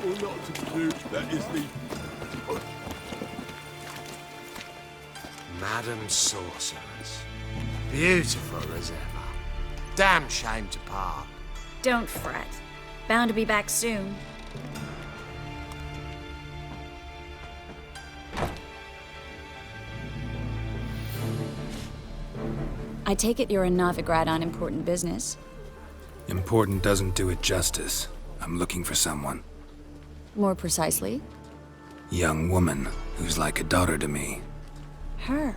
or not to do, that is the... Madam Sorceress. Beautiful as ever. Damn shame to part. Don't fret. Bound to be back soon. I take it you're in Novigrad on important business. Important doesn't do it justice. I'm looking for someone. More precisely? Young woman who's like a daughter to me. Her?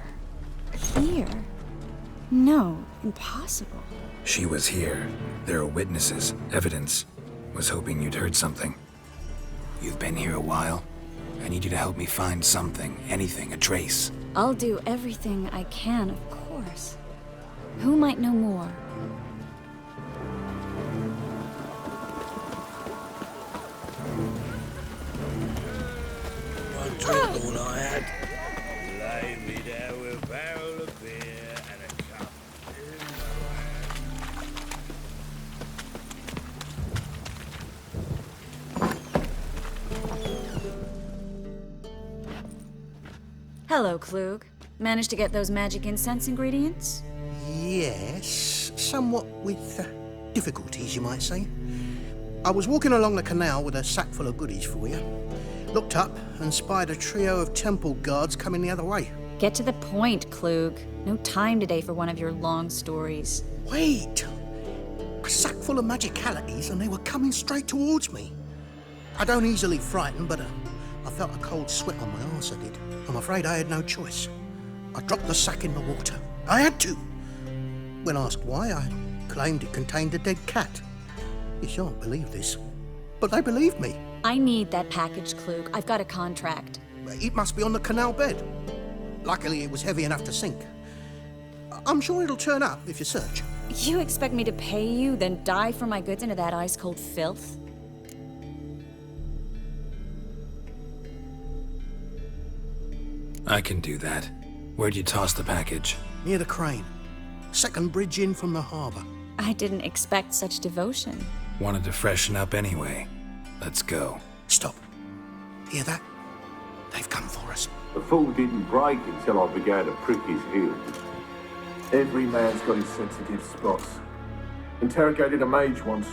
Here? No, impossible. She was here. There are witnesses, evidence. Was hoping you'd heard something. You've been here a while. I need you to help me find something, anything, a trace. I'll do everything I can, of course. Who might know more? One drink all I had. Lay me there with a barrel of beer and a cup in my hand. Hello, Klug. Managed to get those magic incense ingredients? Yes, somewhat with difficulties, you might say. I was walking along the canal with a sack full of goodies for you. Looked up and spied a trio of temple guards coming the other way. Get to the point, Klug. No time today for one of your long stories. Wait! A sack full of magicalities and they were coming straight towards me. I don't easily frighten, but I felt a cold sweat on my arse, I did. I'm afraid I had no choice. I dropped the sack in the water. I had to. When asked why, I claimed it contained a dead cat. You shan't believe this, but they believed me. I need that package, Klug. I've got a contract. It must be on the canal bed. Luckily, it was heavy enough to sink. I'm sure it'll turn up if you search. You expect me to pay you, then dive for my goods into that ice-cold filth? I can do that. Where'd you toss the package? Near the crane. Second bridge in from the harbour. I didn't expect such devotion. Wanted to freshen up anyway. Let's go. Stop. Hear that? They've come for us. The fall didn't break until I began to prick his heels. Every man's got his sensitive spots. Interrogated a mage once.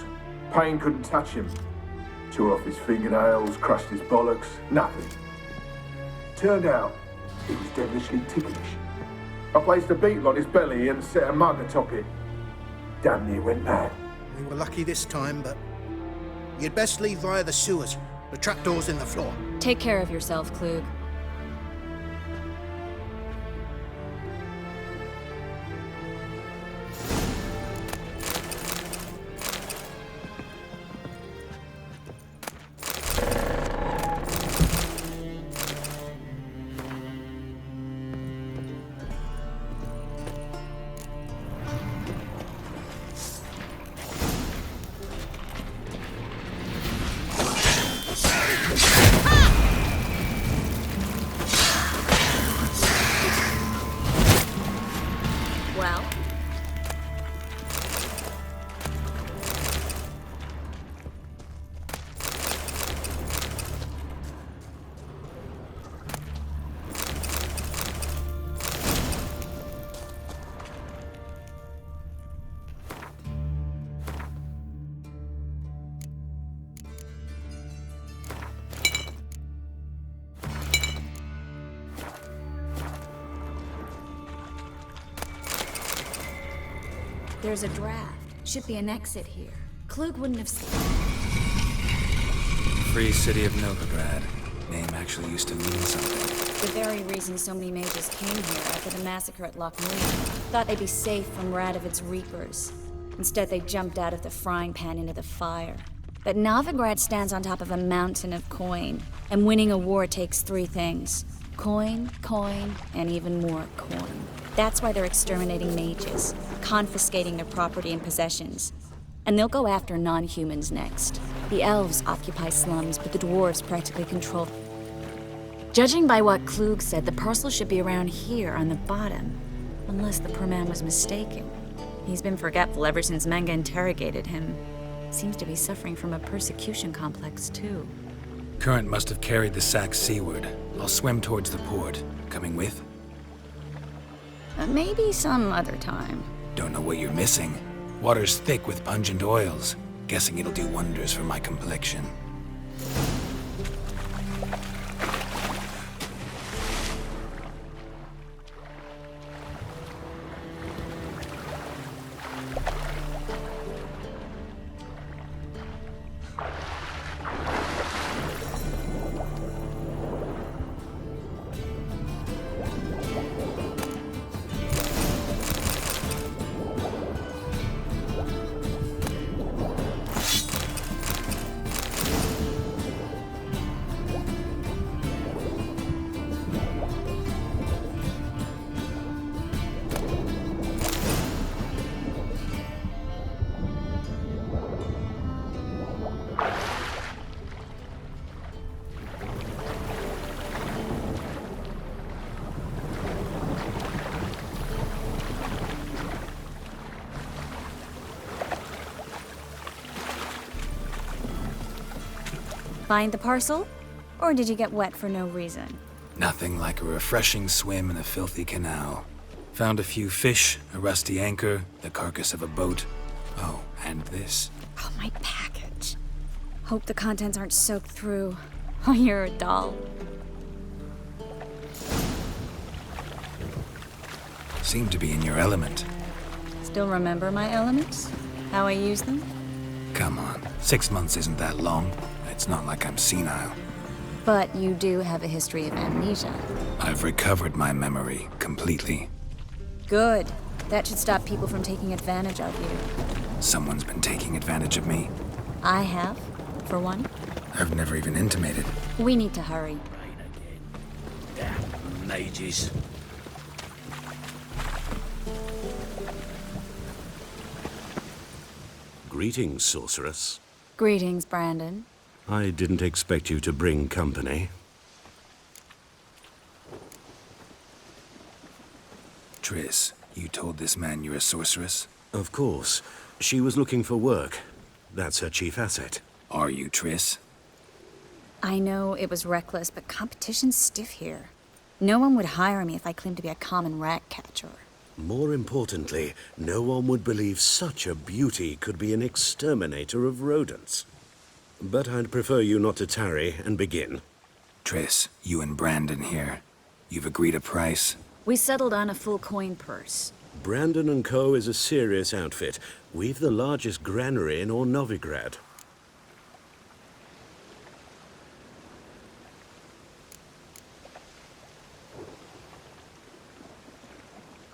Pain couldn't touch him. Tore off his fingernails, crushed his bollocks, nothing. Turned out, he was devilishly ticklish. I placed a beetle on his belly and set a mug atop it. Damn near went mad. We were lucky this time, but you'd best leave via the sewers. The trapdoor's in the floor. Take care of yourself, Klug. Well? There's a draft. Should be an exit here. Klug wouldn't have seen. Free City of Novigrad. Name actually used to mean something. The very reason so many mages came here after the massacre at Loch Muir. Thought they'd be safe from Radovid's reapers. Instead, they jumped out of the frying pan into the fire. But Novigrad stands on top of a mountain of coin, and winning a war takes three things. Coin, coin, and even more coin. That's why they're exterminating mages, confiscating their property and possessions. And they'll go after non-humans next. The elves occupy slums, but the dwarves practically control. Judging by what Klug said, the parcel should be around here on the bottom. Unless the poor man was mistaken. He's been forgetful ever since Menge interrogated him. Seems to be suffering from a persecution complex, too. Current must have carried the sack seaward. I'll swim towards the port. Coming with? Maybe some other time. Don't know what you're missing. Water's thick with pungent oils. Guessing it'll do wonders for my complexion. Find the parcel? Or did you get wet for no reason? Nothing like a refreshing swim in a filthy canal. Found a few fish, a rusty anchor, the carcass of a boat. Oh, and this. Oh, my package. Hope the contents aren't soaked through. Oh, you're a doll. Seem to be in your element. Still remember my elements? How I use them? Come on, 6 months isn't that long. It's not like I'm senile. But you do have a history of amnesia. I've recovered my memory completely. Good. That should stop people from taking advantage of you. Someone's been taking advantage of me. I have, for one. I've never even intimated. We need to hurry. Damn mages. Greetings, sorceress. Greetings, Brandon. I didn't expect you to bring company. Triss, you told this man you're a sorceress? Of course. She was looking for work. That's her chief asset. Are you, Triss? I know it was reckless, but competition's stiff here. No one would hire me if I claimed to be a common rat catcher. More importantly, no one would believe such a beauty could be an exterminator of rodents. But I'd prefer you not to tarry and begin. Triss, you and Brandon here. You've agreed a price? We settled on a full coin purse. Brandon & Co. is a serious outfit. We've the largest granary in all Novigrad.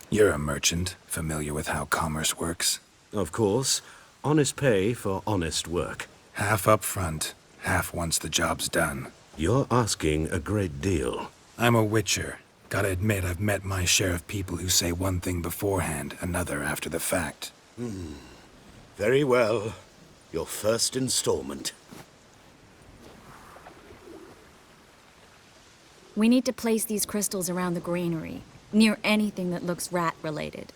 You're a merchant, familiar with how commerce works? Of course. Honest pay for honest work. Half up front, half once the job's done. You're asking a great deal. I'm a witcher. Gotta admit, I've met my share of people who say one thing beforehand, another after the fact. Very well. Your first installment. We need to place these crystals around the granary, near anything that looks rat-related.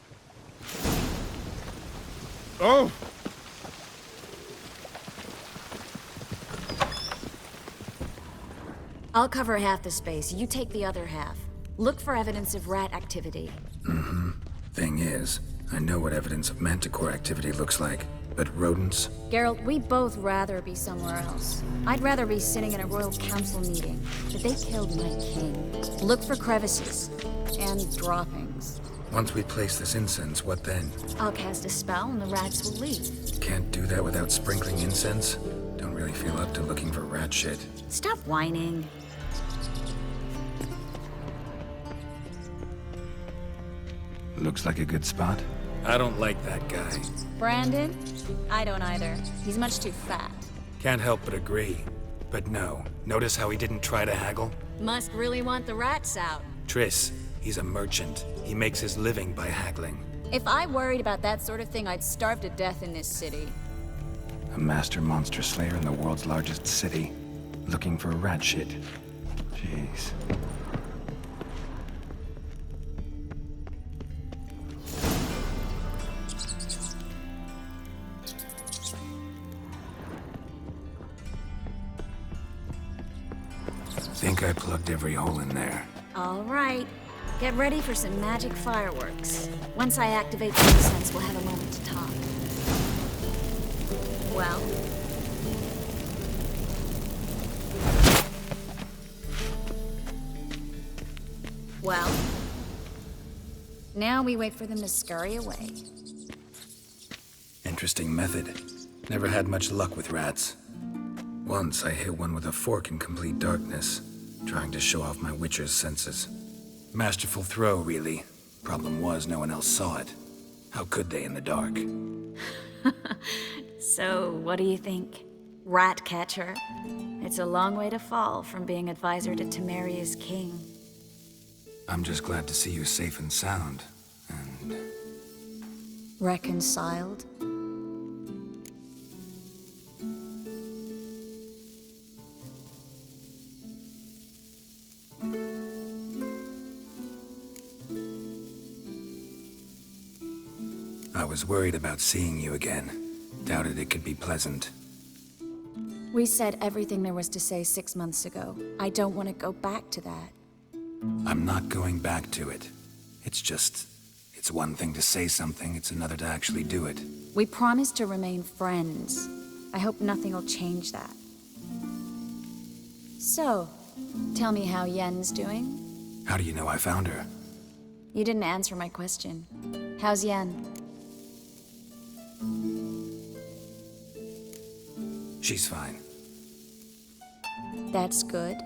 Oh! I'll cover half the space, you take the other half. Look for evidence of rat activity. Thing is, I know what evidence of manticore activity looks like, but rodents? Geralt, we'd both rather be somewhere else. I'd rather be sitting in a royal council meeting, but they killed my king. Look for crevices and droppings. Once we place this incense, what then? I'll cast a spell and the rats will leave. Can't do that without sprinkling incense? Don't really feel up to looking for rat shit. Stop whining. Looks like a good spot. I don't like that guy. Brandon? I don't either. He's much too fat. Can't help but agree. But no, notice how he didn't try to haggle? Must really want the rats out. Triss, he's a merchant. He makes his living by haggling. If I worried about that sort of thing, I'd starve to death in this city. A master monster slayer in the world's largest city. Looking for rat shit. Jeez. think I plugged every hole in there. All right. Get ready for some magic fireworks. Once I activate the incense, we'll have a moment to talk. Well? Well? Now we wait for them to scurry away. Interesting method. Never had much luck with rats. Once I hit one with a fork in complete darkness, trying to show off my witcher's senses. Masterful throw, really. Problem was, no one else saw it. How could they in the dark? So, what do you think? Rat catcher? It's a long way to fall from being advisor to Temeria's king. I'm just glad to see you safe and sound. And Reconciled? I was worried about seeing you again. Doubted it could be pleasant. We said everything there was to say 6 months ago. I don't want to go back to that. I'm not going back to it. It's one thing to say something, it's another to actually do it. We promised to remain friends. I hope nothing will change that. So, tell me how Yen's doing? How do you know I found her? You didn't answer my question. How's Yen? She's fine. That's good.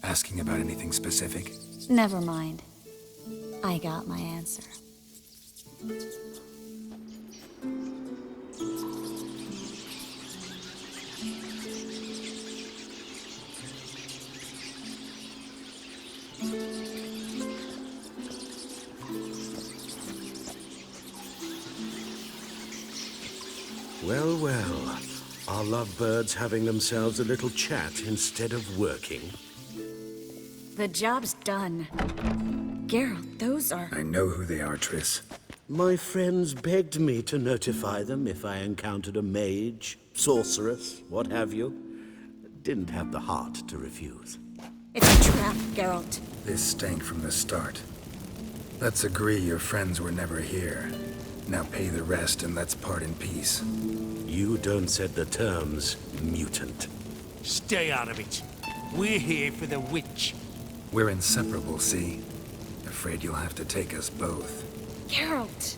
Asking about anything specific? Never mind. I got my answer. Well, well. Are lovebirds having themselves a little chat instead of working? The job's done. Geralt, those are... I know who they are, Triss. My friends begged me to notify them if I encountered a mage, sorceress, what have you. Didn't have the heart to refuse. It's a trap, Geralt. This stank from the start. Let's agree your friends were never here. Now pay the rest and let's part in peace. You don't set the terms, mutant. Stay out of it. We're here for the witch. We're inseparable, see? Afraid you'll have to take us both. Geralt!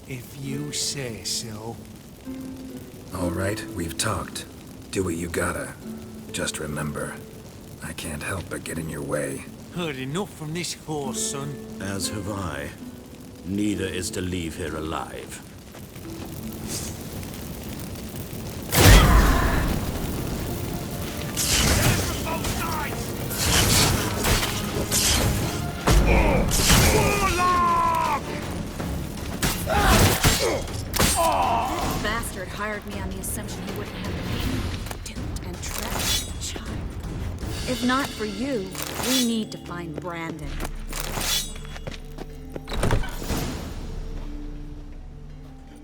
If you say so. All right, we've talked. Do what you gotta. Just remember, I can't help but get in your way. Heard enough from this horse, son. As have I. Neither is to leave here alive. Bastard hired me on the assumption he wouldn't have me duped and trapped as a child. If not for you, we need to find Brandon.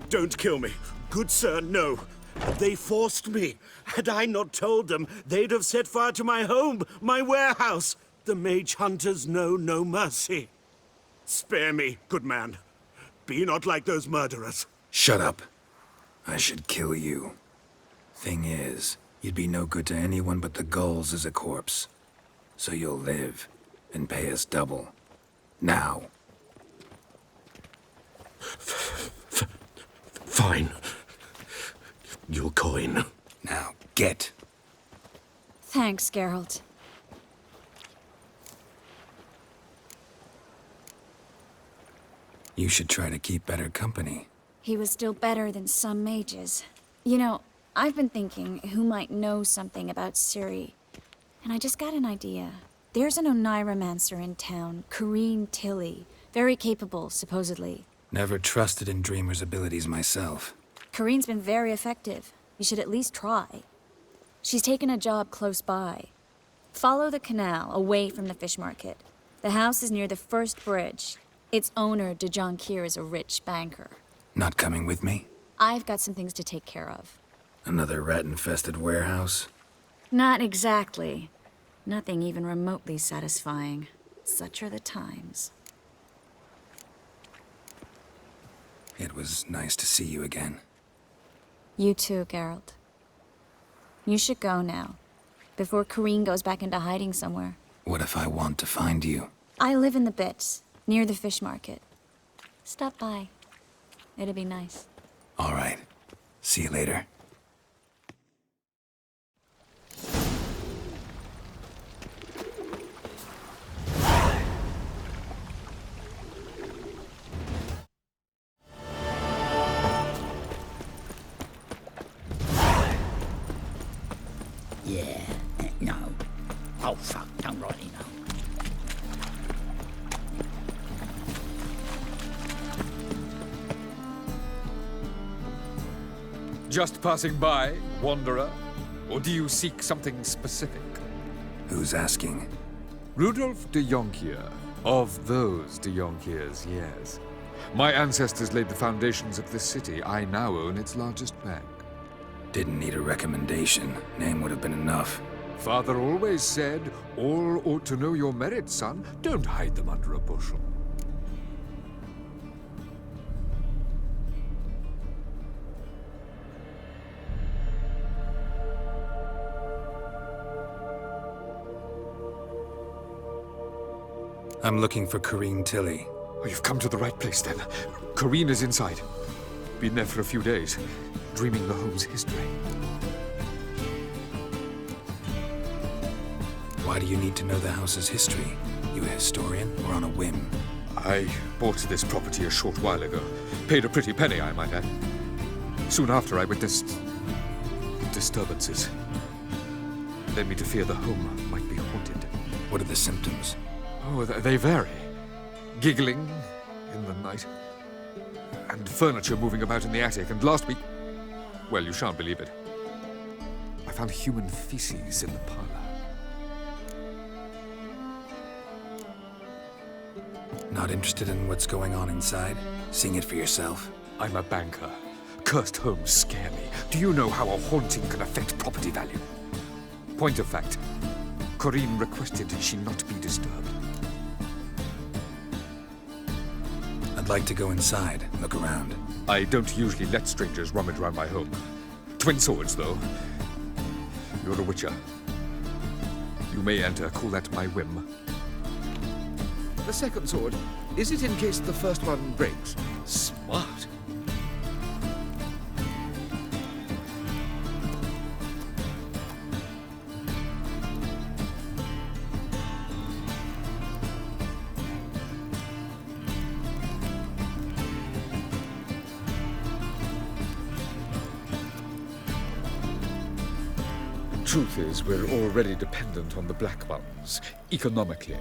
Don't kill me. Good sir, no. They forced me. Had I not told them, they'd have set fire to my home, my warehouse. The mage hunters know no mercy. Spare me, good man. Be not like those murderers. Shut up. I should kill you. Thing is, you'd be no good to anyone but the gulls as a corpse. So you'll live and pay us double. Now. Fine. Your coin. Now, get. Thanks, Geralt. You should try to keep better company. He was still better than some mages. You know, I've been thinking who might know something about Ciri. And I just got an idea. There's an Oneiromancer in town, Corrine Tilly. Very capable, supposedly. Never trusted in Dreamer's abilities myself. Corrine's been very effective. You should at least try. She's taken a job close by. Follow the canal, away from the fish market. The house is near the first bridge. Its owner, de Jonquière, is a rich banker. Not coming with me? I've got some things to take care of. Another rat-infested warehouse? Not exactly. Nothing even remotely satisfying. Such are the times. It was nice to see you again. You too, Geralt. You should go now, before Corrine goes back into hiding somewhere. What if I want to find you? I live in the Bits, near the fish market. Stop by. It'd be nice. All right. See you later. Yeah, no. Oh, fuck, don't rightly know. Just passing by, wanderer? Or do you seek something specific? Who's asking? Rudolf de Jonkier. Of those de Jonkiers, yes. My ancestors laid the foundations of this city. I now own its largest bank. Didn't need a recommendation. Name would have been enough. Father always said, all ought to know your merits, son. Don't hide them under a bushel. I'm looking for Corrine Tilly. Oh, you've come to the right place, then. Corrine is inside. Been there for a few days, dreaming the home's history. Why do you need to know the house's history? You a historian or on a whim? I bought this property a short while ago. Paid a pretty penny, I might add. Soon after, I witnessed disturbances. Led me to fear the home might be haunted. What are the symptoms? Oh, they vary. Giggling in the night. And furniture moving about in the attic. And last week... well, you shan't believe it. I found human feces in the parlor. Not interested in what's going on inside? Seeing it for yourself? I'm a banker. Cursed homes scare me. Do you know how a haunting can affect property value? Point of fact, Corrine requested she not be disturbed. I'd like to go inside, look around. I don't usually let strangers rummage around my home. Twin swords, though. You're a witcher. You may enter, call that my whim. The second sword, is it in case the first one breaks? Smart. Truth is, we're already dependent on the Black Ones, economically.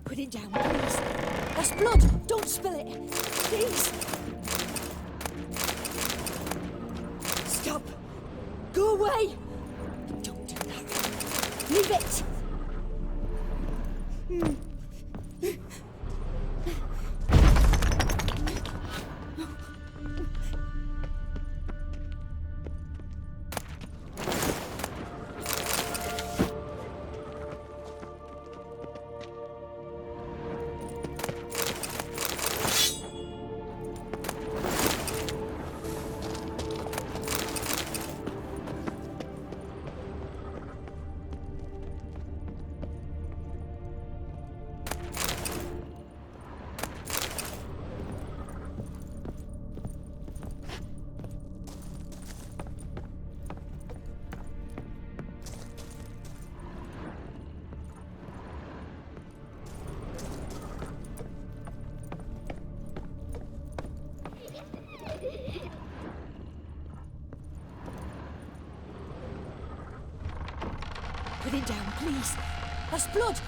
Put it down, please. That's blood. Don't spill it. Please. Stop. Go away. Don't do that. Leave it. it down, please. That's blood.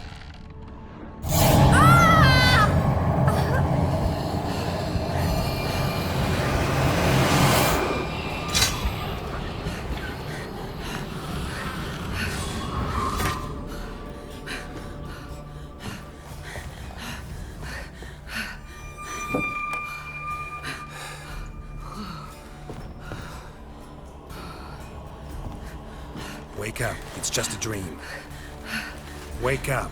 Wake up. It's just a dream. Wake up.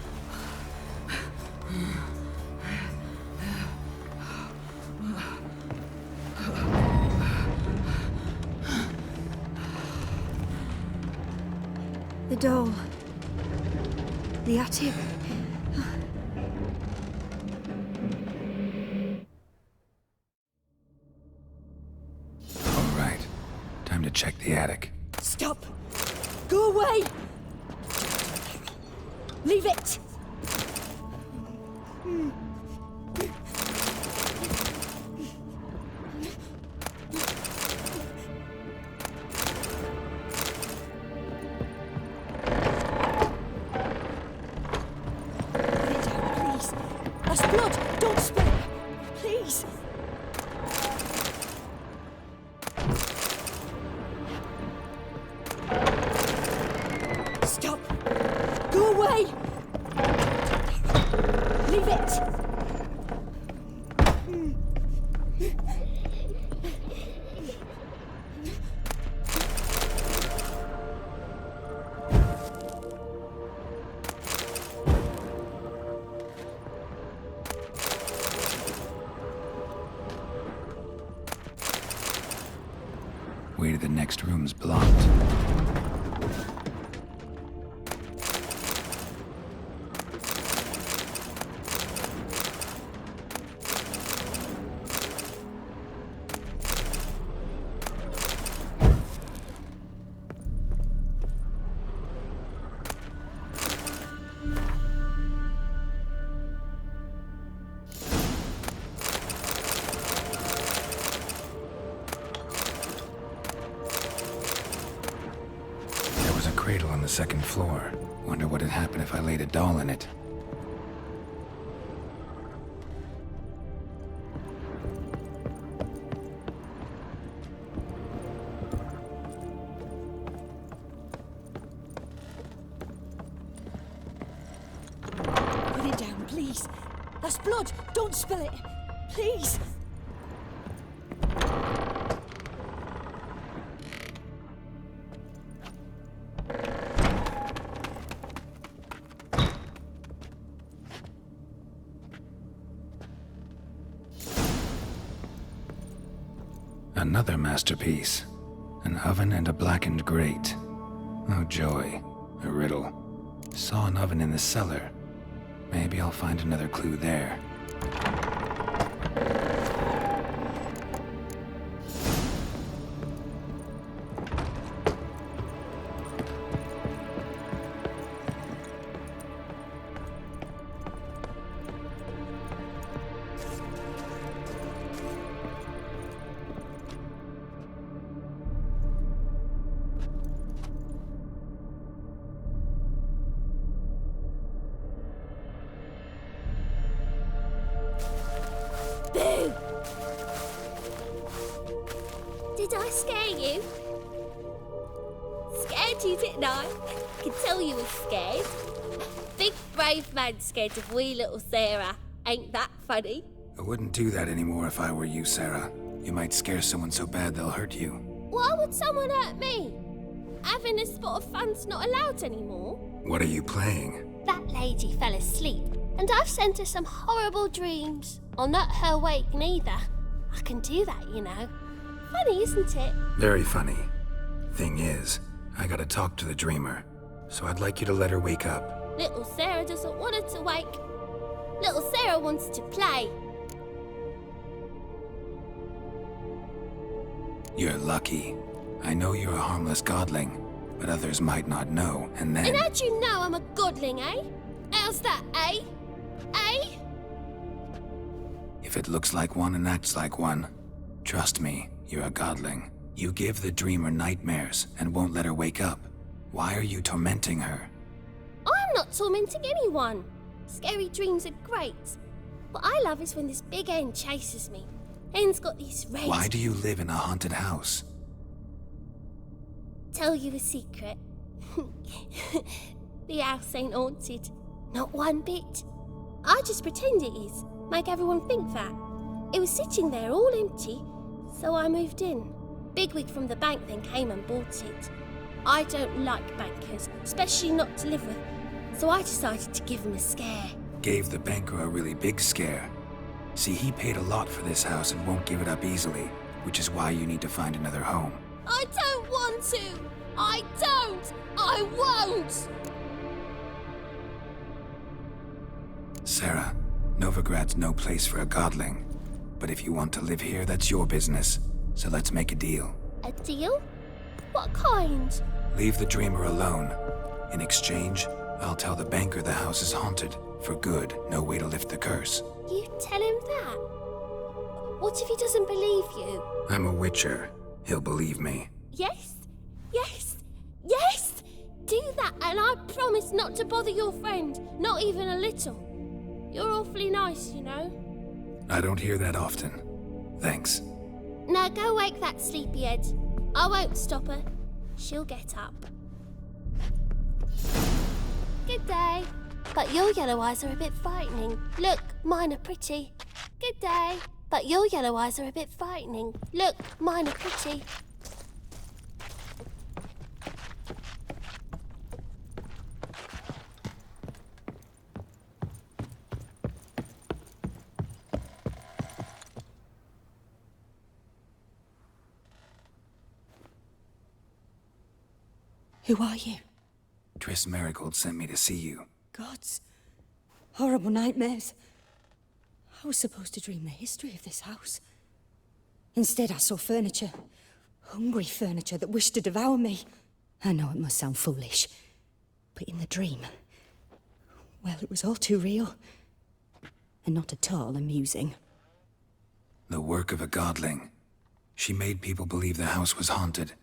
The doll. The attic. All right. Time to check the attic. Stop! Go away! Leave it! Put it down, please. That's blood! Don't spill it! Please! Stop! Go away! Leave it! Way to the next room's blocked. Cradle on the second floor. Wonder what would happen if I laid a doll in it. Put it down, please. That's blood. Don't spill it. Please. Another masterpiece. An oven and a blackened grate. Oh joy. A riddle. Saw an oven in the cellar. Maybe I'll find another clue there. Did I scare you? Scared you, didn't I? I could tell you were scared. Big brave man scared of wee little Sarah. Ain't that funny? I wouldn't do that anymore if I were you, Sarah. You might scare someone so bad they'll hurt you. Why would someone hurt me? Having a spot of fun's not allowed anymore. What are you playing? That lady fell asleep, and I've sent her some horrible dreams. I'll not her wake neither. I can do that, you know. Funny, isn't it? Very funny. Thing is, I gotta talk to the dreamer, so I'd like you to let her wake up. Little Sarah doesn't want her to wake. Little Sarah wants to play. You're lucky. I know you're a harmless godling, but others might not know, and then... And how'd you know I'm a godling, eh? How's that, eh? Eh? If it looks like one and acts like one, trust me, you're a godling. You give the dreamer nightmares and won't let her wake up. Why are you tormenting her? I'm not tormenting anyone. Scary dreams are great. What I love is when this big hen chases me. Hen's got these red... Why do you live in a haunted house? Tell you a secret. The house ain't haunted. Not one bit. I just pretend it is. Make everyone think that. It was sitting there all empty, so I moved in. Bigwig from the bank then came and bought it. I don't like bankers, especially not to live with, so I decided to give him a scare. Gave the banker a really big scare. See, he paid a lot for this house and won't give it up easily, which is why you need to find another home. I don't want to! I don't! I won't! Sarah, Novigrad's no place for a godling. But if you want to live here, that's your business. So let's make a deal. A deal? What kind? Leave the dreamer alone. In exchange, I'll tell the banker the house is haunted. For good, no way to lift the curse. You tell him that? What if he doesn't believe you? I'm a witcher. He'll believe me. Yes? Yes? Yes! Do that and I promise not to bother your friend. Not even a little. You're awfully nice, you know. I don't hear that often. Thanks. Now go wake that sleepyhead. I won't stop her. She'll get up. Good day. But your yellow eyes are a bit frightening. Look, mine are pretty. Good day. But your yellow eyes are a bit frightening. Look, mine are pretty. Who are you? Triss Merigold sent me to see you. Gods. Horrible nightmares. I was supposed to dream the history of this house. Instead, I saw furniture. Hungry furniture that wished to devour me. I know it must sound foolish, but in the dream, well, it was all too real. And not at all amusing. The work of a godling. She made people believe the house was haunted.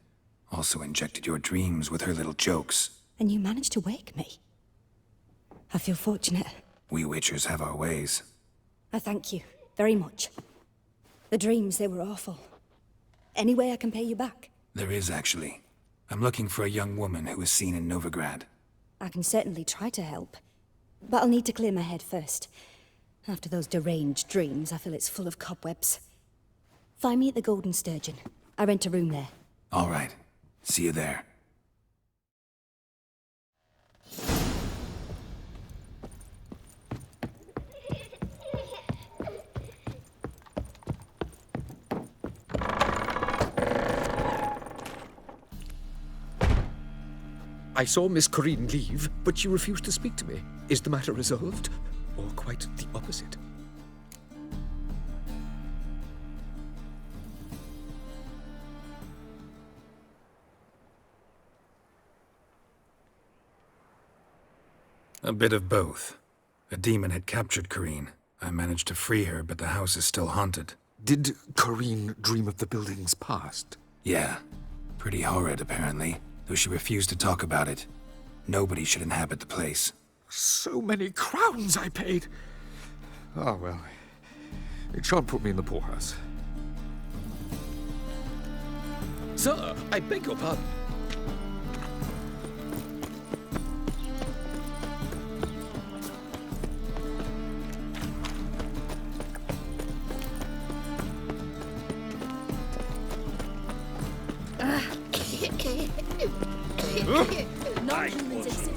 Also injected your dreams with her little jokes. And you managed to wake me. I feel fortunate. We witchers have our ways. I thank you very much. The dreams, they were awful. Any way I can pay you back? There is, actually. I'm looking for a young woman who was seen in Novigrad. I can certainly try to help. But I'll need to clear my head first. After those deranged dreams, I feel it's full of cobwebs. Find me at the Golden Sturgeon. I rent a room there. All right. See you there. I saw Miss Corinne leave, but she refused to speak to me. Is the matter resolved? Or quite the opposite? A bit of both. A demon had captured Corinne. I managed to free her, but the house is still haunted. Did Corinne dream of the building's past? Yeah. Pretty horrid, apparently, though she refused to talk about it. Nobody should inhabit the place. So many crowns I paid! Ah, well. It shan't put me in the poorhouse. Sir, I beg your pardon.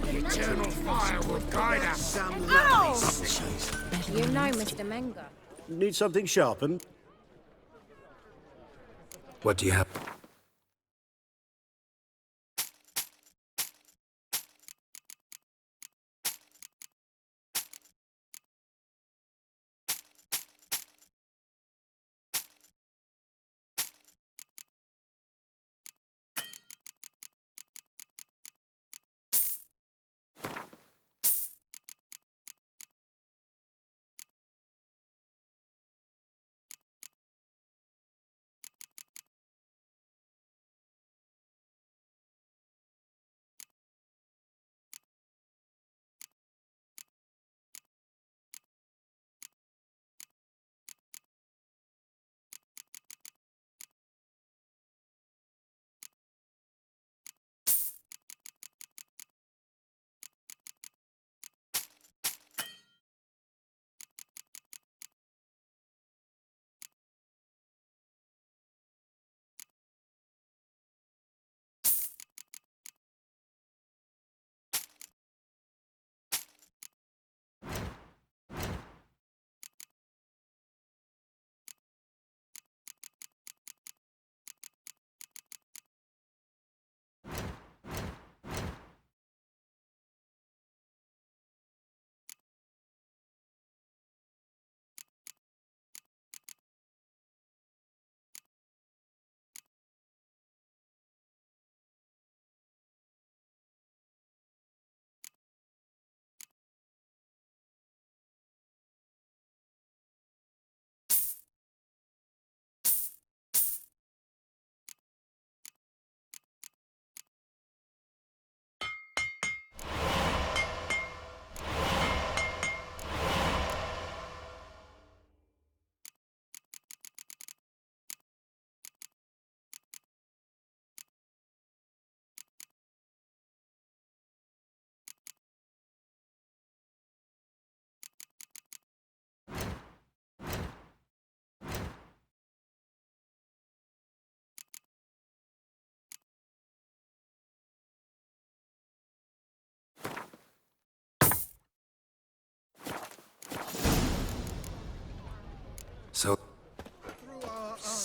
Eternal fire will guide us. You know, Mr. Menger. Need something sharpened? What do you have?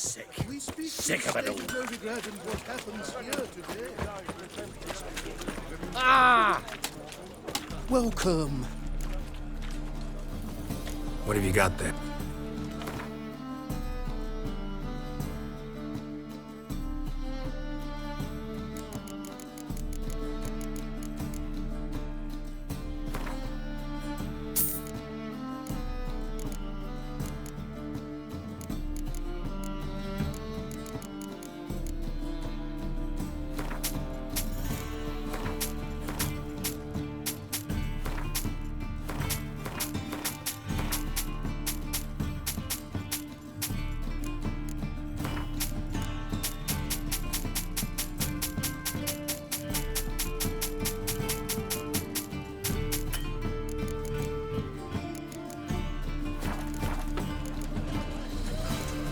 Sick. Sick of it all. Novigrad and what happens here today. Ah! Welcome. What have you got there?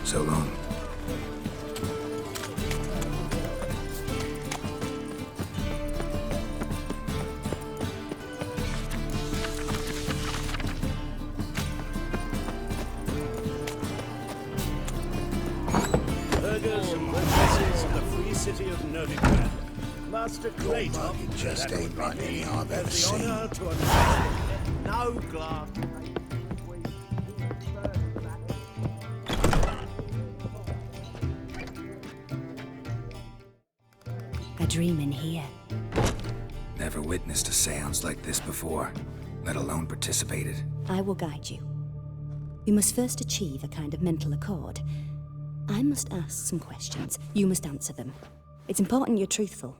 So long. Burgers and princesses in the free city of Novigrad. Master Kratos market just ain't like any I've ever has the seen. honor to announce No glass. A dream in here. Never witnessed a seance like this before, let alone participated. I will guide you. We must first achieve a kind of mental accord. I must ask some questions. You must answer them. It's important you're truthful.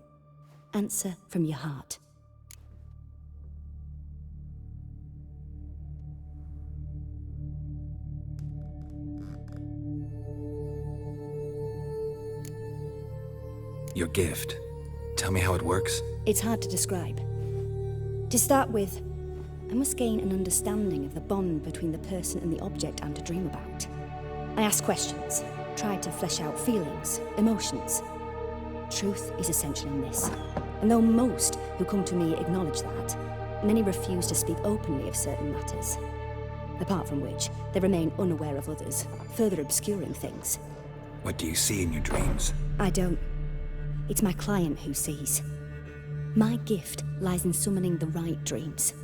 Answer from your heart. Your gift. Tell me how it works. It's hard to describe. To start with, I must gain an understanding of the bond between the person and the object I'm to dream about. I ask questions, try to flesh out feelings, emotions. Truth is essential in this, and though most who come to me acknowledge that, many refuse to speak openly of certain matters. Apart from which, they remain unaware of others, further obscuring things. What do you see in your dreams? I don't. It's my client who sees. My gift lies in summoning the right dreams.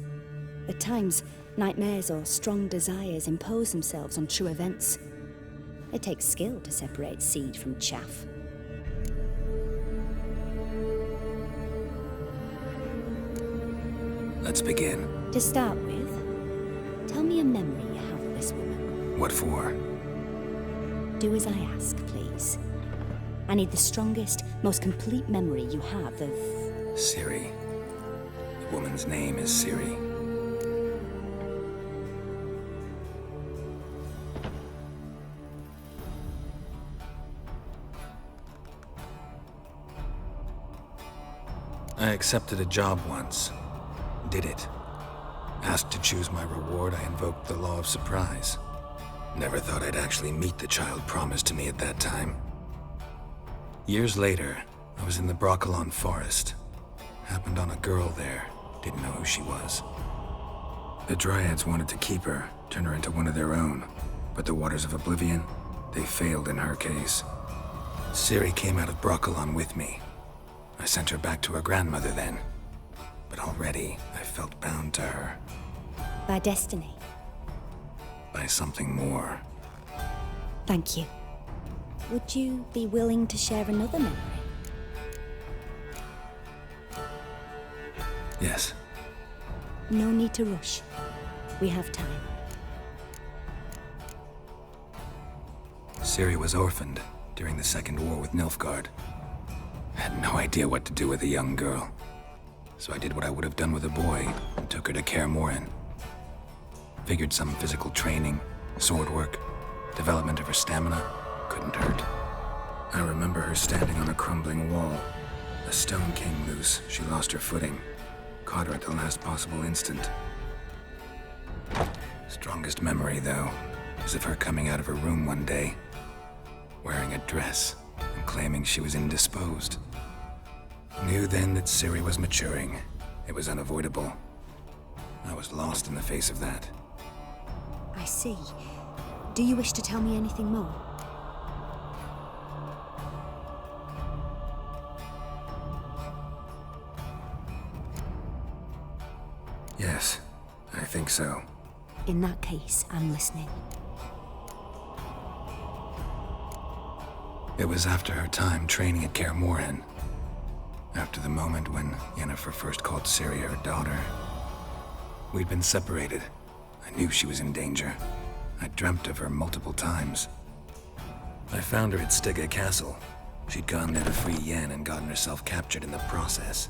At times, nightmares or strong desires impose themselves on true events. It takes skill to separate seed from chaff. Let's begin. To start with, tell me a memory you have of this woman. What for? Do as I ask, please. I need the strongest, most complete memory you have of... Ciri. The woman's name is Ciri. I accepted a job once. Did it. Asked to choose my reward, I invoked the law of surprise. Never thought I'd actually meet the child promised to me at that time. Years later, I was in the Brokilon forest. Happened on a girl there. Didn't know who she was. The Dryads wanted to keep her, turn her into one of their own. But the Waters of Oblivion, they failed in her case. Ciri came out of Brokilon with me. I sent her back to her grandmother then. But already, I felt bound to her. By destiny. By something more. Thank you. Would you be willing to share another memory? Yes. No need to rush. We have time. Ciri was orphaned during the Second War with Nilfgaard. Had no idea what to do with a young girl. So I did what I would have done with a boy and took her to Kaer Morhen. Figured some physical training, sword work, development of her stamina couldn't hurt. I remember her standing on a crumbling wall. A stone came loose. She lost her footing. Caught her at the last possible instant. Strongest memory, though, is of her coming out of her room one day, wearing a dress and claiming she was indisposed. Knew then that Ciri was maturing. It was unavoidable. I was lost in the face of that. I see. Do you wish to tell me anything more? Yes, I think so. In that case, I'm listening. It was after her time training at Kaer Morhen. After the moment when Yennefer first called Ciri her daughter. We'd been separated. I knew she was in danger. I dreamt of her multiple times. I found her at Stygga Castle. She'd gone there to free Yen and gotten herself captured in the process.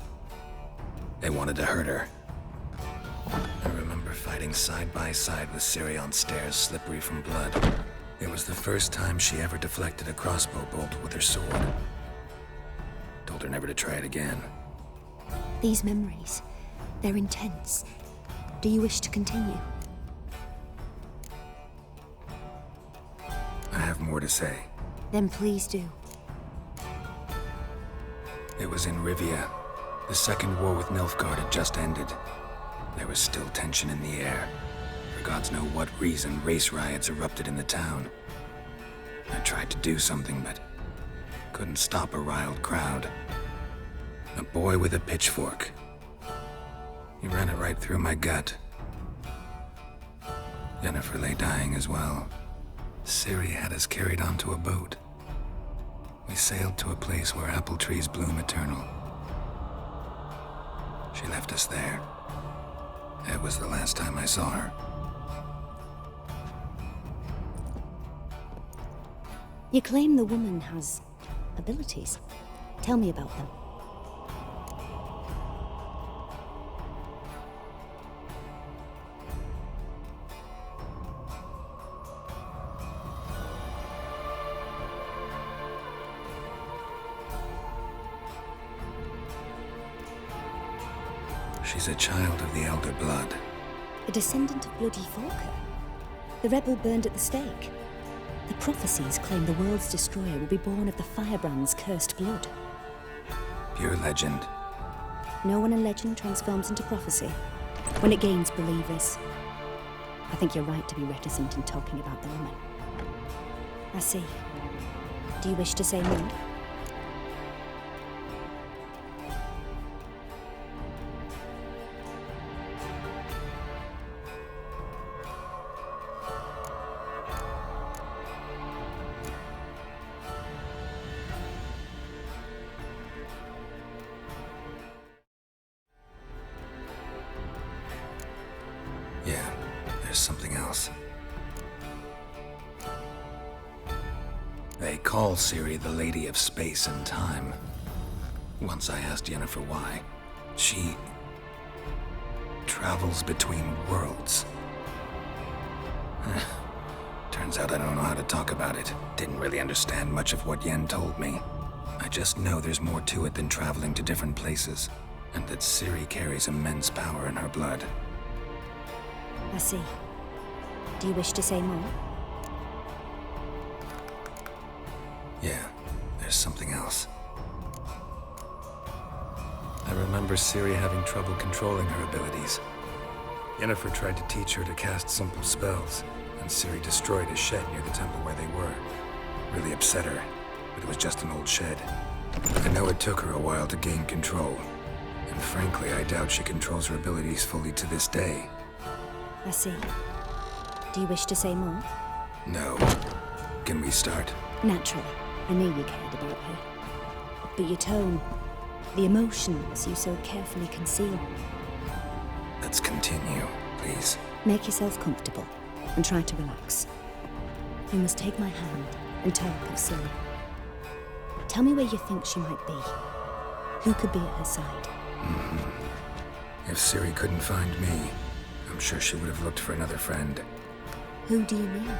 They wanted to hurt her. I remember fighting side by side with Ciri on stairs slippery from blood. It was the first time she ever deflected a crossbow bolt with her sword. Told her never to try it again. These memories, they're intense. Do you wish to continue? I have more to say. Then please do. It was in Rivia. The second war with Nilfgaard had just ended. There was still tension in the air. For gods know what reason, race riots erupted in the town. I tried to do something, but couldn't stop a riled crowd. A boy with a pitchfork. He ran it right through my gut. Yennefer lay dying as well. Ciri had us carried onto a boat. We sailed to a place where apple trees bloom eternal. She left us there. That was the last time I saw her. You claim the woman has abilities. Tell me about them. She's a child of the Elder Blood. A descendant of Bloody Volker. The rebel burned at the stake. The prophecies claim the world's destroyer will be born of the Firebrand's cursed blood. Pure legend. No one in legend transforms into prophecy when it gains believers. I think you're right to be reticent in talking about the woman. I see. Do you wish to say more? Yeah, there's something else. They call Ciri the Lady of Space and Time. Once I asked Yennefer why. She travels between worlds. Turns out I don't know how to talk about it. Didn't really understand much of what Yen told me. I just know there's more to it than traveling to different places, and that Ciri carries immense power in her blood. I see. Do you wish to say more? Yeah, there's something else. I remember Ciri having trouble controlling her abilities. Yennefer tried to teach her to cast simple spells, and Ciri destroyed a shed near the temple where they were. Really upset her, but it was just an old shed. I know it took her a while to gain control, and frankly, I doubt she controls her abilities fully to this day. I see. Do you wish to say more? No. Can we start? Naturally. I knew you cared about her. But your tone, the emotions you so carefully conceal. Let's continue, please. Make yourself comfortable and try to relax. You must take my hand and talk of Ciri. Tell me where you think she might be. Who could be at her side? If Ciri couldn't find me, I'm sure she would have looked for another friend. Who do you mean?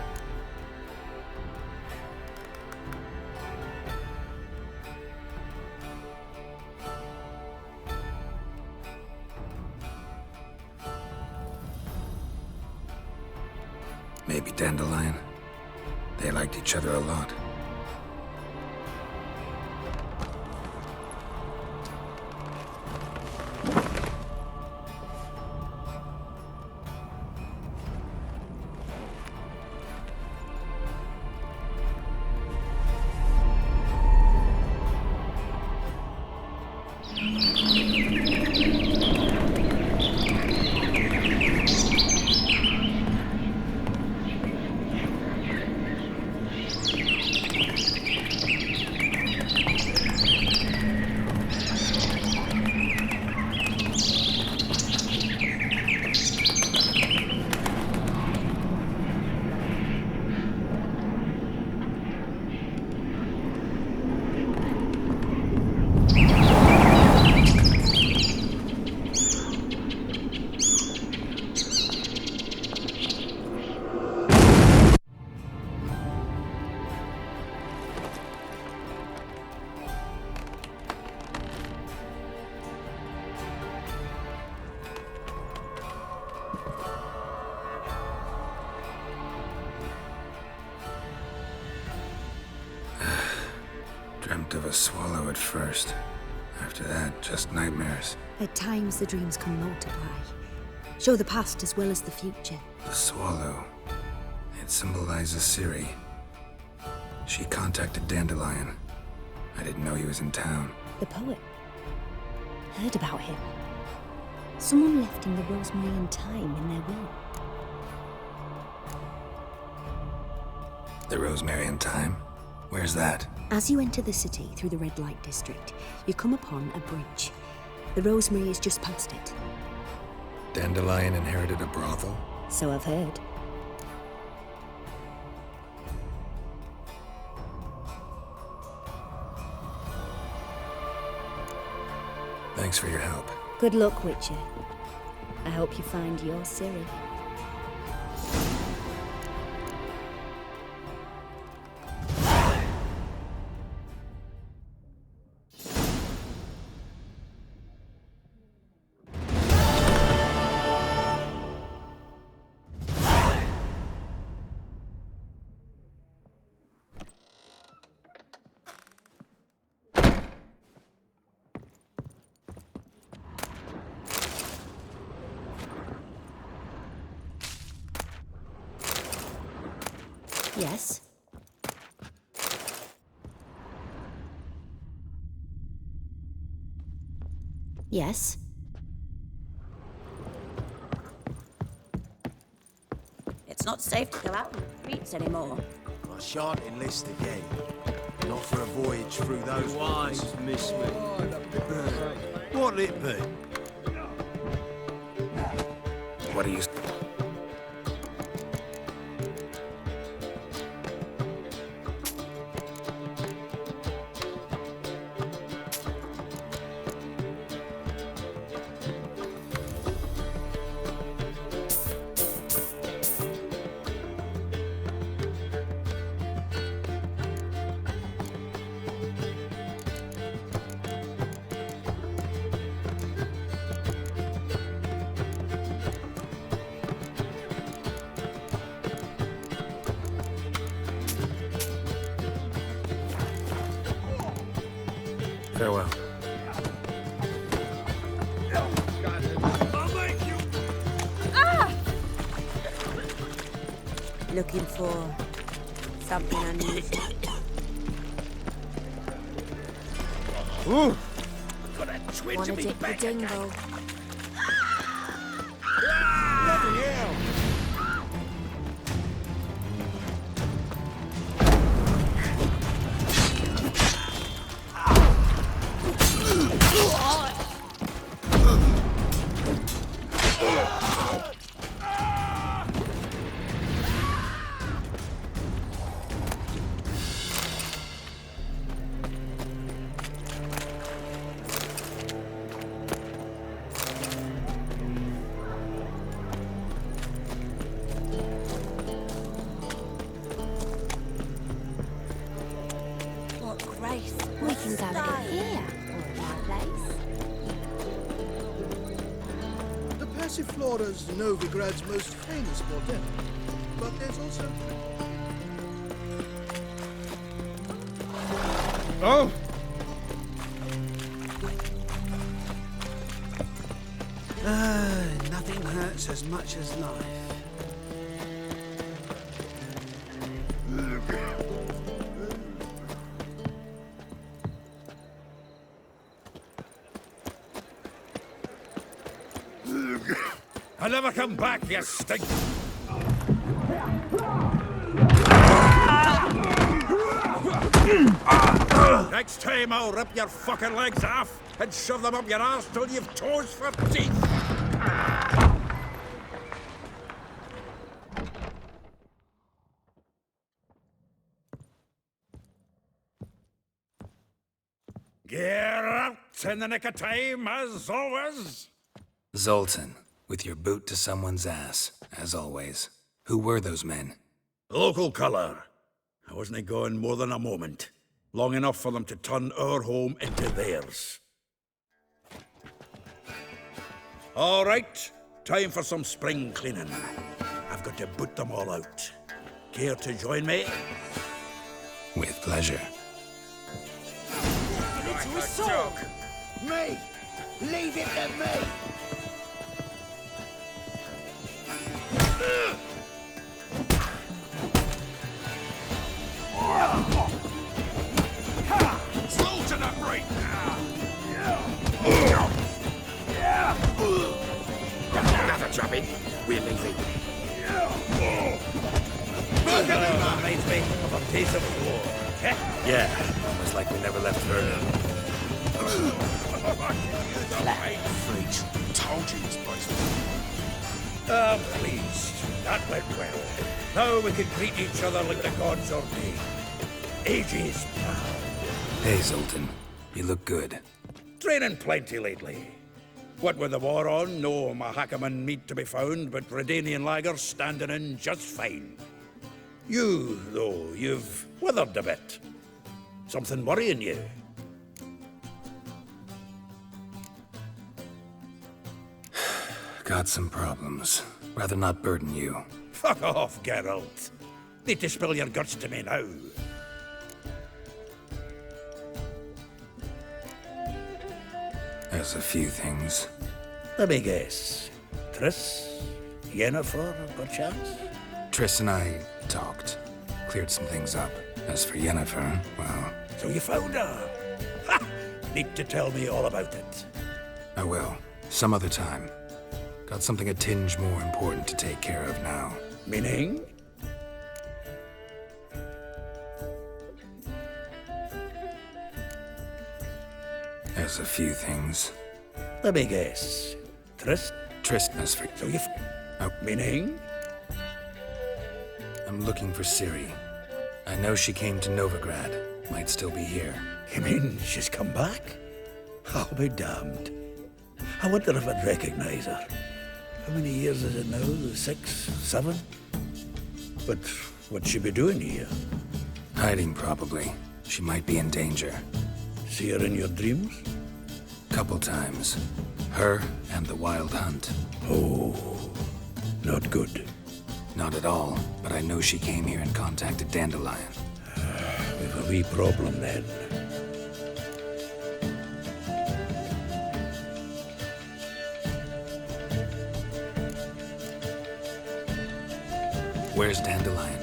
Maybe Dandelion. They liked each other a lot. swallow at first. After that, just nightmares. At times, the dreams can multiply. Show the past as well as the future. The swallow. It symbolizes Ciri. She contacted Dandelion. I didn't know he was in town. The poet. Heard about him. Someone left him the Rosemary Thyme in their will. The Rosemary Thyme? Where's that? As you enter the city through the red light district, you come upon a bridge. The Rosemary is just past it. Dandelion inherited a brothel? So I've heard. Thanks for your help. Good luck, Witcher. I hope you find your Ciri. Yes? Yes? It's not safe to go out on the streets anymore. I shan't enlist again. Not for a voyage through those wines, miss me. What'll it be? What do you... Farewell. Looking for something unusual. Ooh! Got a twitch Wanna in me dip the back. dingle? Bloody hell! What grace. We can go in here, or at my place. The Passiflora's Novigrad's most famous bordel. But there's also... Oh! Nothing hurts as much as life. I'll never come back, you stink! Next time I'll rip your fucking legs off and shove them up your arse till you've toes for teeth! Get out in the nick of time, as always! Zoltan, with your boot to someone's ass, as always. Who were those men? Local colour. I wasn't gone more than a moment. Long enough for them to turn our home into theirs. All right, time for some spring cleaning. I've got to boot them all out. Care to join me? With pleasure. sword! Me! Leave it to me! Slow to that break! Another dropping. We're leaving. Reminds me of a piece of war. Yeah, almost like we never left Vernon. Freaks. Told you this place was... I'm pleased. That went well. Now we can greet each other like the gods ordained. Ages past. Hey, Zoltan. You look good. Training plenty lately. What with the war on, no Mahakaman meat to be found, but Redanian lagers standing in just fine. You, though, you've withered a bit. Something worrying you? Got some problems. Rather not burden you. Fuck off, Geralt. Need to spill your guts to me now. There's a few things. Let me guess. Triss? Yennefer, perchance? Triss and I talked. Cleared some things up. As for Yennefer, well... So you found her? Ha! Need to tell me all about it. I will. Some other time. Got something a tinge more important to take care of now. Meaning? There's a few things. Let me guess. Triss? Triss, as for... So you... Meaning? I'm looking for Ciri. I know she came to Novigrad. Might still be here. You mean she's come back? I'll be damned. I wonder if I'd recognize her. How many years is it now? 6, 7? But what'd she be doing here? Hiding, probably. She might be in danger. See her in your dreams? Couple times. Her and the Wild Hunt. Oh, not good. Not at all, but I know she came here and contacted Dandelion. We've a wee problem then. Where's Dandelion?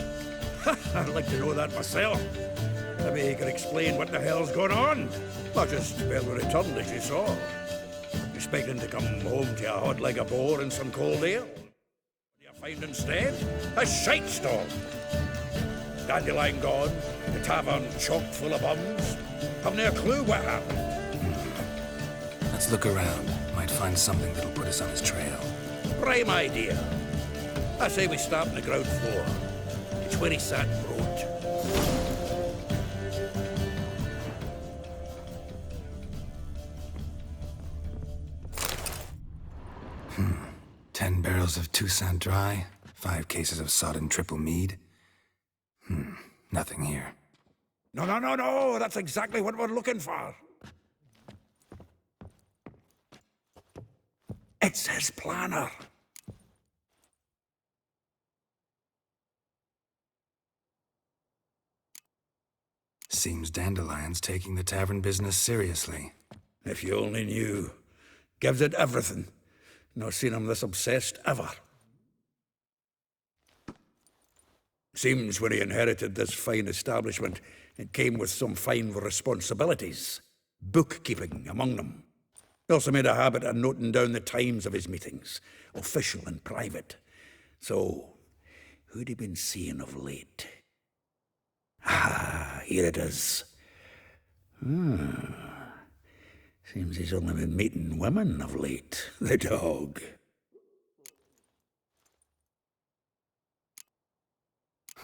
I'd like to know that myself. Maybe he could explain what the hell's going on. Not just barely returned, as you saw. Expecting to come home to a hod like a boar in some cold ale. What do you find instead? A shite storm. Dandelion gone, the tavern chock full of bums. Haven't a clue what happened. Let's look around. Might find something that'll put us on his trail. Prime idea. I say we start on the ground floor. It's where he sat and wrote. 10 barrels of Toussaint Dry, 5 cases of sodden triple mead. Nothing here. No, that's exactly what we're looking for. It's his planner. Seems Dandelion's taking the tavern business seriously. If you only knew. Gives it everything. Not seen him this obsessed ever. Seems when he inherited this fine establishment, it came with some fine responsibilities. Bookkeeping among them. He also made a habit of noting down the times of his meetings, official and private. So, who'd he been seeing of late? Ah, here it is. Seems he's only been meeting women of late, the dog.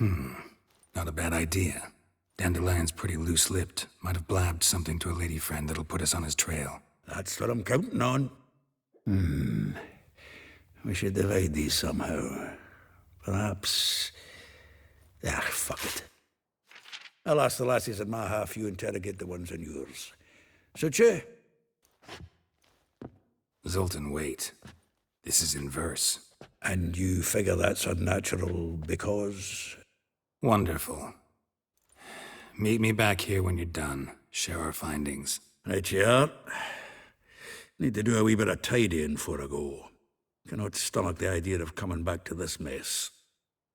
Not a bad idea. Dandelion's pretty loose-lipped. Might have blabbed something to a lady friend that'll put us on his trail. That's what I'm counting on. We should divide these somehow. Perhaps... fuck it. I'll ask the lassies in my half, you interrogate the ones in yours. Suit you? Zoltan, wait. This is in verse. And you figure that's unnatural because... Wonderful. Meet me back here when you're done. Share our findings. Right you are. Need to do a wee bit of tidying before I go. Cannot stomach the idea of coming back to this mess.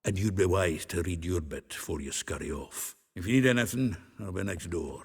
And you'd be wise to read your bit before you scurry off. If you need anything, I'll be next door.